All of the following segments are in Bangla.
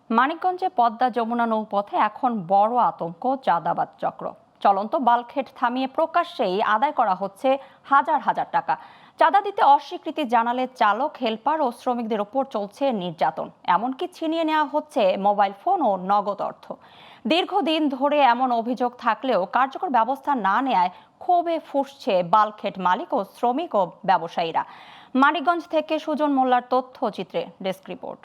মানিকগঞ্জে পদ্মা যমুনা নৌপথে এখন বড় আতঙ্ক চাঁদাবাজ চক্র। চলন্ত বাল্কহেড থামিয়ে প্রকাশ্যেই আদায় করা হচ্ছে হাজার হাজার টাকা। চাঁদা দিতে অস্বীকৃতি জানালে চালক, হেলপার ও শ্রমিকদের ওপর চলছে নির্যাতন। এমনকি ছিনিয়ে নেওয়া হচ্ছে মোবাইল ফোন ও নগদ অর্থ। দীর্ঘদিন ধরে এমন অভিযোগ থাকলেও কার্যকর ব্যবস্থা না নেয়ায় ক্ষোভে ফুঁসছে বাল্কহেড মালিক ও শ্রমিক ও ব্যবসায়ীরা। মানিকগঞ্জ থেকে সুজন মোল্লার তথ্যচিত্রে ডেস্ক রিপোর্ট।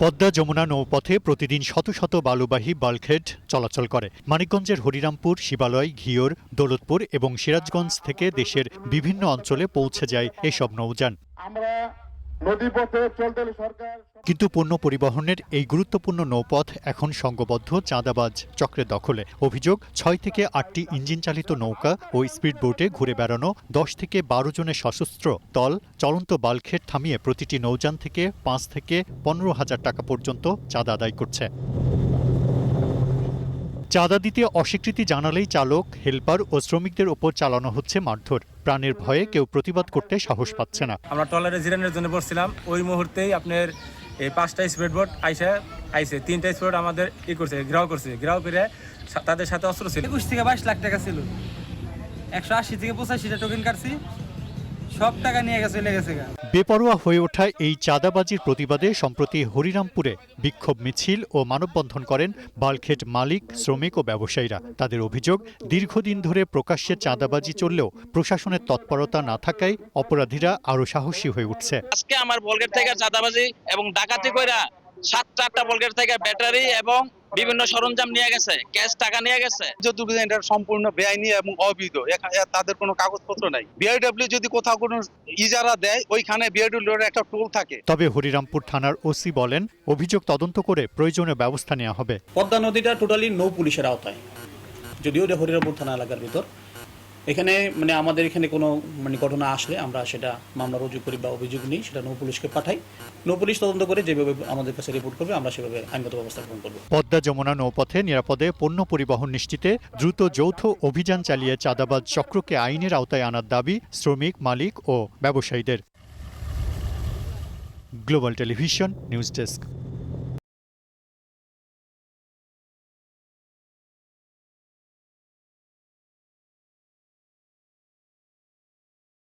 পদ্মা যমুনা নৌপথে প্রতিদিন শত শত বালুবাহী বাল্কহেড চলাচল করে। মানিকগঞ্জের হরিরামপুর, শিবালয়, ঘিওর, দৌলতপুর এবং সিরাজগঞ্জ থেকে দেশের বিভিন্ন অঞ্চলে পৌঁছে যায় এসব নৌযান। কিন্তু পণ্য পরিবহনের এই গুরুত্বপূর্ণ নৌপথ এখন সংঘবদ্ধ চাঁদাবাজ চক্রের দখলে। অভিযোগ, ৬ থেকে ৮টি ইঞ্জিন চালিত নৌকা ও স্পিডবোটে ঘুরে বেড়ানো ১০ থেকে ১২ জনের সশস্ত্র দল চলন্ত বাল্কহেড থামিয়ে প্রতিটি নৌযান থেকে ৫ থেকে ১৫,০০০ টাকা পর্যন্ত চাঁদা আদায় করছে। চাঁদা দিতে অস্বীকৃতি জানালেই চালক, হেলপার ও শ্রমিকদের ওপর চালানো হচ্ছে মারধর। প্রাণের ভয়ে কেউ প্রতিবাদ করতে সাহস পাচ্ছে না। আমরা ট্রলারে জিরানোর জন্য বসছিলাম, ওই মুহূর্তেই আপনার এই ৫টা স্পিডবোট আইসে 3টা স্পিডবোট আমাদের ঘেরাও করে তাদের সাথে অস্ত্র ছিল। ২১ থেকে ২২ লাখ টাকা ছিল, ১৮০ থেকে ৮৫টা টোকেন কাটছি, সব টাকা নিয়ে চলে গেছে। বেপরোয়া হয়ে ওঠা এই চাঁদাবাজির প্রতিবাদে সম্প্রতি হরিরামপুরে বিক্ষোভ মিছিল ও মানববন্ধন করেন বাল্কহেড মালিক, শ্রমিক ও ব্যবসায়ীরা। তাদের অভিযোগ, দীর্ঘদিন ধরে প্রকাশ্যে চাঁদাবাজি চললেও প্রশাসনের তৎপরতা না থাকায় অপরাধীরা আরো সাহসী হয়ে উঠছে। আজকে আমার বলগেট থেকে চাঁদাবাজি এবং ডাকাতি কইরা 7-8টা বলগেট থেকে ব্যাটারি এবং বিভিন্ন সরঞ্জাম নিয়ে গেছে, ক্যাশ টাকা নিয়ে গেছে। যতটুকু এটা সম্পূর্ণ বেআইনি এবং অবৈধ, তাদের কোনো কাগজপত্র নাই। বিআইডব্লিউ যদি কোথাও কোনো ইজারা দেয়, ওইখানে বিআইডব্লিউ এর একটা টোল থাকে। তবে হরিরামপুর থানার ওসি বলেন, অভিযোগ তদন্ত করে প্রয়োজনীয় ব্যবস্থা নেওয়া হবে। পদ্মা নদীটা টোটালি নৌ পুলিশের আওতায়, যদিও এটা হরিরামপুর থানা এলাকার ভিতর। এখানে আমাদের এখানে কোনো ঘটনা আসলে আমরা সেটা মামলা রুজু করি বা অভিযোগ নিই, সেটা নৌ পুলিশকে পাঠাই। নৌ পুলিশ তদন্ত করে যেভাবে আমাদের কাছে রিপোর্ট করবে, আমরা সেভাবে আইনগত ব্যবস্থা গ্রহণ করব। পদ্মা যমুনা নৌপথে নিরাপদে পণ্য পরিবহন নিশ্চিতে দ্রুত যৌথ অভিযান চালিয়ে চাঁদাবাজ চক্রকে আইনের আওতায় আনার দাবি শ্রমিক, মালিক ও ব্যবসায়ীদের। Global television news desk.